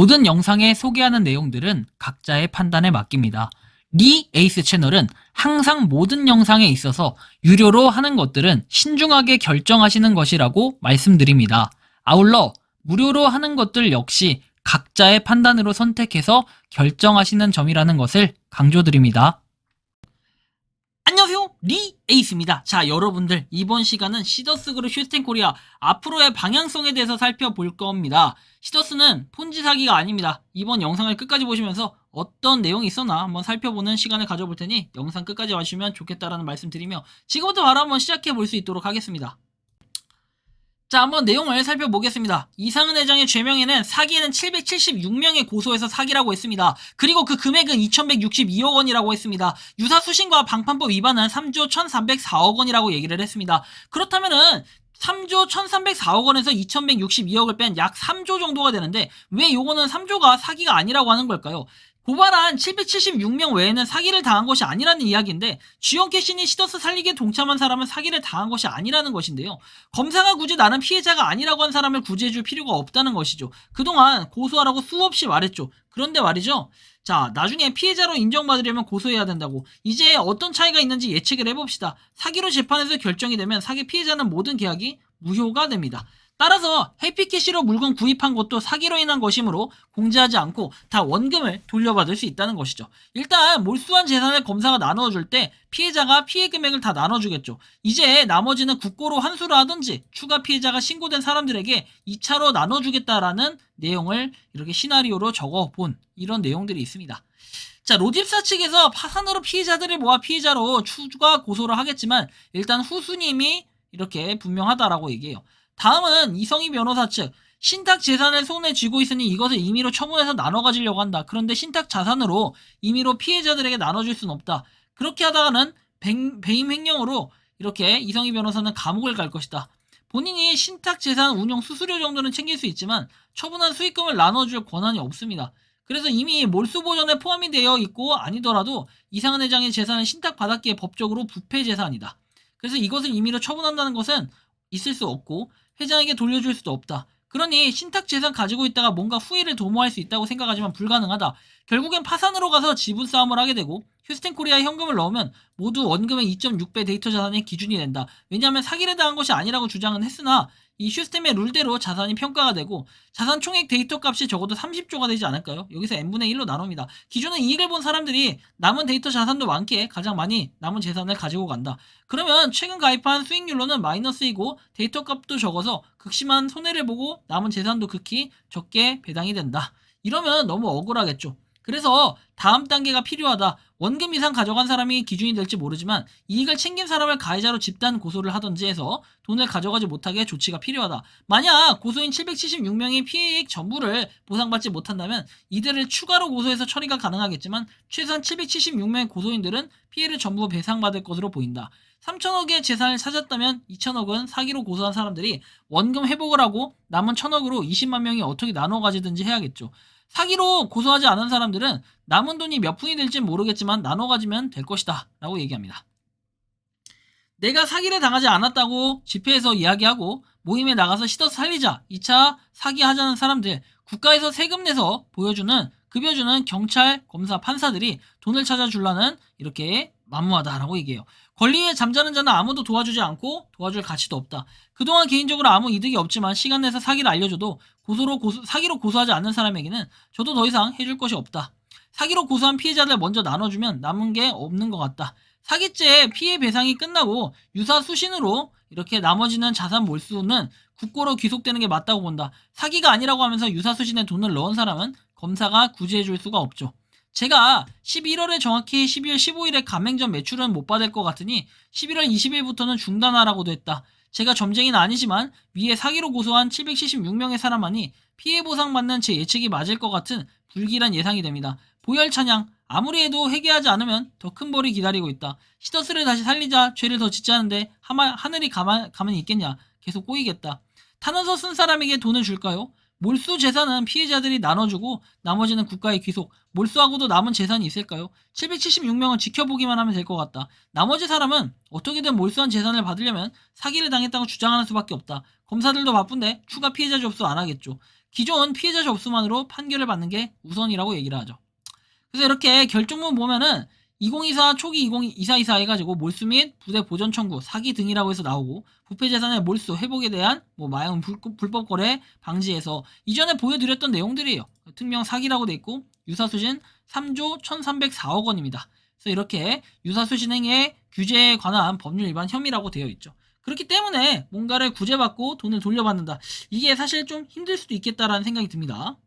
모든 영상에 소개하는 내용들은 각자의 판단에 맡깁니다. 리 에이스 채널은 항상 모든 영상에 있어서 유료로 하는 것들은 신중하게 결정하시는 것이라고 말씀드립니다. 아울러 무료로 하는 것들 역시 각자의 판단으로 선택해서 결정하시는 점이라는 것을 강조드립니다. 안녕하세요, 리 에이스입니다. 자, 여러분들, 이번 시간은 시더스그룹 휴스텐코리아 앞으로의 방향성에 대해서 살펴볼 겁니다. 시더스는 폰지 사기가 아닙니다. 이번 영상을 끝까지 보시면서 어떤 내용이 있었나 한번 살펴보는 시간을 가져볼 테니 영상 끝까지 봐주시면 좋겠다라는 말씀 드리며 지금부터 바로 한번 시작해 볼 수 있도록 하겠습니다. 자, 한번 내용을 살펴보겠습니다. 이상은 회장의 죄명에는 사기에는 776명의 고소해서 사기라고 했습니다. 그리고 그 금액은 2162억 원이라고 했습니다. 유사수신과 방판법 위반은 3조 1304억 원이라고 얘기를 했습니다. 그렇다면은 3조 1304억 원에서 2162억을 뺀 약 3조 정도가 되는데 왜 요거는 3조가 사기가 아니라고 하는 걸까요? 고발한 776명 외에는 사기를 당한 것이 아니라는 이야기인데 주연 캐신이 시더스 살리기에 동참한 사람은 사기를 당한 것이 아니라는 것인데요. 검사가 굳이 나는 피해자가 아니라고 한 사람을 구제해줄 필요가 없다는 것이죠. 그동안 고소하라고 수없이 말했죠. 그런데 말이죠. 자, 나중에 피해자로 인정받으려면 고소해야 된다고. 이제 어떤 차이가 있는지 예측을 해봅시다. 사기로 재판에서 결정이 되면 사기 피해자는 모든 계약이 무효가 됩니다. 따라서 해피캐시로 물건 구입한 것도 사기로 인한 것이므로 공제하지 않고 다 원금을 돌려받을 수 있다는 것이죠. 일단 몰수한 재산을 검사가 나눠줄 때 피해자가 피해 금액을 다 나눠주겠죠. 이제 나머지는 국고로 환수를 하든지 추가 피해자가 신고된 사람들에게 2차로 나눠주겠다라는 내용을 이렇게 시나리오로 적어본 이런 내용들이 있습니다. 자, 로집사 측에서 파산으로 피해자들을 모아 피해자로 추가 고소를 하겠지만 일단 후수님이 이렇게 분명하다라고 얘기해요. 다음은 이성희 변호사 측. 신탁 재산을 손에 쥐고 있으니 이것을 임의로 처분해서 나눠 가지려고 한다. 그런데 신탁 자산으로 임의로 피해자들에게 나눠줄 수는 없다. 그렇게 하다가는 배임 횡령으로 이렇게 이성희 변호사는 감옥을 갈 것이다. 본인이 신탁 재산 운용 수수료 정도는 챙길 수 있지만 처분한 수익금을 나눠줄 권한이 없습니다. 그래서 이미 몰수 보전에 포함이 되어 있고 아니더라도 이상은 회장의 재산을 신탁받았기에 법적으로 부패 재산이다. 그래서 이것을 임의로 처분한다는 것은 있을 수 없고 회장에게 돌려줄 수도 없다. 그러니 신탁 재산 가지고 있다가 뭔가 후회를 도모할 수 있다고 생각하지만 불가능하다. 결국엔 파산으로 가서 지분 싸움을 하게 되고 휴스텐코리아에 현금을 넣으면 모두 원금의 2.6배 데이터 자산의 기준이 된다. 왜냐하면 사기를 당한 것이 아니라고 주장은 했으나 이 휴스템의 룰대로 자산이 평가가 되고 자산 총액 데이터 값이 적어도 30조가 되지 않을까요? 여기서 n분의 1로 나눕니다. 기존에 이익을 본 사람들이 남은 데이터 자산도 많기에 가장 많이 남은 재산을 가지고 간다. 그러면 최근 가입한 수익률로는 마이너스이고 데이터 값도 적어서 극심한 손해를 보고 남은 재산도 극히 적게 배당이 된다. 이러면 너무 억울하겠죠. 그래서 다음 단계가 필요하다. 원금 이상 가져간 사람이 기준이 될지 모르지만 이익을 챙긴 사람을 가해자로 집단 고소를 하던지 해서 돈을 가져가지 못하게 조치가 필요하다. 만약 고소인 776명이 피해액 전부를 보상받지 못한다면 이들을 추가로 고소해서 처리가 가능하겠지만 최소한 776명의 고소인들은 피해를 전부 배상받을 것으로 보인다. 3천억의 재산을 찾았다면 2천억은 사기로 고소한 사람들이 원금 회복을 하고 남은 1천억으로 20만 명이 어떻게 나눠 가지든지 해야겠죠. 사기로 고소하지 않은 사람들은 남은 돈이 몇 푼이 될지는 모르겠지만 나눠 가지면 될 것이다 라고 얘기합니다. 내가 사기를 당하지 않았다고 집회에서 이야기하고 모임에 나가서 시더스 살리자 2차 사기하자는 사람들, 국가에서 세금 내서 급여주는 경찰, 검사, 판사들이 돈을 찾아주려는 이렇게 만무하다라고 얘기해요. 권리에 잠자는 자는 아무도 도와주지 않고 도와줄 가치도 없다. 그동안 개인적으로 아무 이득이 없지만 시간 내서 사기를 알려줘도 사기로 고소하지 않는 사람에게는 저도 더 이상 해줄 것이 없다. 사기로 고소한 피해자들 먼저 나눠주면 남은 게 없는 것 같다. 사기죄 피해 배상이 끝나고 유사 수신으로 이렇게 나머지는 자산 몰수는 국고로 귀속되는 게 맞다고 본다. 사기가 아니라고 하면서 유사 수신에 돈을 넣은 사람은 검사가 구제해줄 수가 없죠. 제가 11월에 정확히 12월 15일에 가맹점 매출은 못 받을 것 같으니 11월 20일부터는 중단하라고도 했다. 제가 점쟁이는 아니지만 위에 사기로 고소한 776명의 사람만이 피해 보상받는 제 예측이 맞을 것 같은 불길한 예상이 됩니다. 보혈 찬양, 아무리 해도 회개하지 않으면 더 큰 벌이 기다리고 있다. 시더스를 다시 살리자 죄를 더 짓자는데 하늘이 가만히 있겠냐. 계속 꼬이겠다. 탄원서 쓴 사람에게 돈을 줄까요? 몰수 재산은 피해자들이 나눠주고 나머지는 국가의 귀속. 몰수하고도 남은 재산이 있을까요? 776명은 지켜보기만 하면 될 것 같다. 나머지 사람은 어떻게든 몰수한 재산을 받으려면 사기를 당했다고 주장하는 수밖에 없다. 검사들도 바쁜데 추가 피해자 접수 안 하겠죠. 기존 피해자 접수만으로 판결을 받는 게 우선이라고 얘기를 하죠. 그래서 이렇게 결정문 보면은 2024 초기 2024 해가지고 몰수 및 부대 보전 청구, 사기 등이라고 해서 나오고, 부패 재산의 몰수, 회복에 대한 마약 불법 거래 방지에서 이전에 보여드렸던 내용들이에요. 특명 사기라고 돼 있고, 유사수신 3조 1304억 원입니다. 그래서 이렇게 유사수신 행위의 규제에 관한 법률 위반 혐의라고 되어 있죠. 그렇기 때문에 뭔가를 구제받고 돈을 돌려받는다. 이게 사실 좀 힘들 수도 있겠다라는 생각이 듭니다.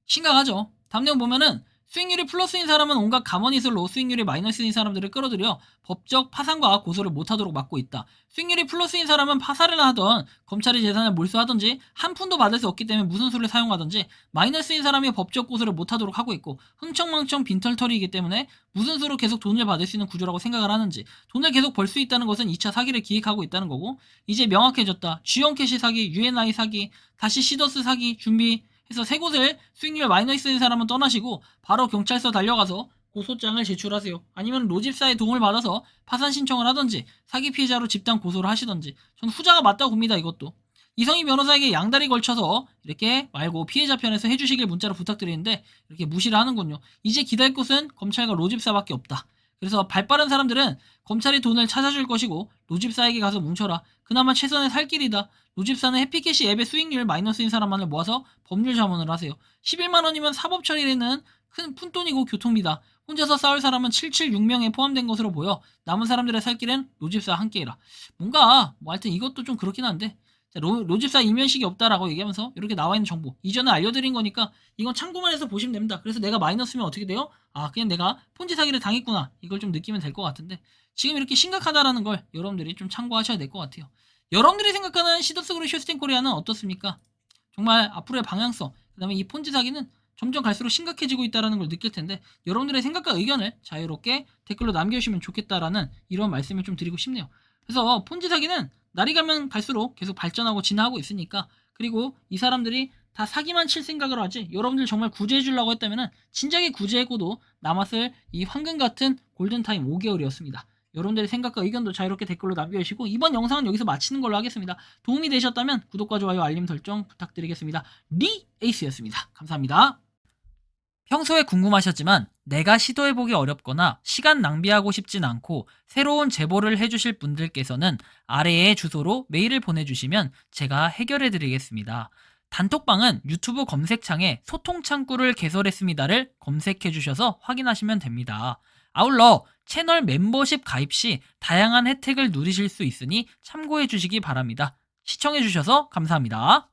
심각하죠. 다음 내용 보면은 수익률이 플러스인 사람은 온갖 가머니술로 수익률이 마이너스인 사람들을 끌어들여 법적 파산과 고소를 못하도록 막고 있다. 수익률이 플러스인 사람은 파산을 하던 검찰의 재산을 몰수하든지 한 푼도 받을 수 없기 때문에 무슨 수를 사용하든지, 마이너스인 사람이 법적 고소를 못하도록 하고 있고 흥청망청 빈털터리이기 때문에 무슨 수로 계속 돈을 받을 수 있는 구조라고 생각을 하는지, 돈을 계속 벌 수 있다는 것은 2차 사기를 기획하고 있다는 거고, 이제 명확해졌다. G형 캐시 사기, UNI 사기, 다시 시더스 사기 준비 해서 세 곳을 수익률 마이너스인 사람은 떠나시고 바로 경찰서 달려가서 고소장을 제출하세요. 아니면 로집사의 도움을 받아서 파산 신청을 하든지 사기 피해자로 집단 고소를 하시든지. 전 후자가 맞다고 봅니다. 이것도 이성희 변호사에게 양다리 걸쳐서 이렇게 말고 피해자 편에서 해주시길 문자로 부탁드리는데 이렇게 무시를 하는군요. 이제 기다릴 곳은 검찰과 로집사밖에 없다. 그래서 발빠른 사람들은 검찰이 돈을 찾아줄 것이고 로집사에게 가서 뭉쳐라. 그나마 최선의 살 길이다. 로집사는 해피캐시 앱의 수익률 마이너스인 사람만을 모아서 법률 자문을 하세요. 11만 원이면 사법 처리에는 큰 푼돈이고 교통비다. 혼자서 싸울 사람은 776명에 포함된 것으로 보여 남은 사람들의 살 길은 로집사와 함께해라. 뭔가 하여튼 이것도 좀 그렇긴 한데, 로집사 이면식이 없다라고 얘기하면서 이렇게 나와 있는 정보 이전에 알려드린 거니까 이건 참고만 해서 보시면 됩니다. 그래서 내가 마이너스면 어떻게 돼요? 아, 그냥 내가 폰지 사기를 당했구나, 이걸 좀 느끼면 될 것 같은데, 지금 이렇게 심각하다라는 걸 여러분들이 좀 참고하셔야 될 것 같아요. 여러분들이 생각하는 시더스그룹 쇼스텐 코리아는 어떻습니까? 정말 앞으로의 방향성, 그 다음에 이 폰지 사기는 점점 갈수록 심각해지고 있다는 걸 느낄 텐데, 여러분들의 생각과 의견을 자유롭게 댓글로 남겨주시면 좋겠다라는 이런 말씀을 좀 드리고 싶네요. 그래서 폰지 사기는 날이 가면 갈수록 계속 발전하고 진화하고 있으니까, 그리고 이 사람들이 다 사기만 칠 생각을 하지 여러분들 정말 구제해 주려고 했다면 진작에 구제했고도 남았을 이 황금 같은 골든타임 5개월이었습니다. 여러분들의 생각과 의견도 자유롭게 댓글로 남겨주시고, 이번 영상은 여기서 마치는 걸로 하겠습니다. 도움이 되셨다면 구독과 좋아요, 알림 설정 부탁드리겠습니다. 에이스였습니다. 감사합니다. 평소에 궁금하셨지만 내가 시도해보기 어렵거나 시간 낭비하고 싶진 않고 새로운 제보를 해주실 분들께서는 아래의 주소로 메일을 보내주시면 제가 해결해드리겠습니다. 단톡방은 유튜브 검색창에 소통창구를 개설했습니다를 검색해주셔서 확인하시면 됩니다. 아울러 채널 멤버십 가입 시 다양한 혜택을 누리실 수 있으니 참고해주시기 바랍니다. 시청해주셔서 감사합니다.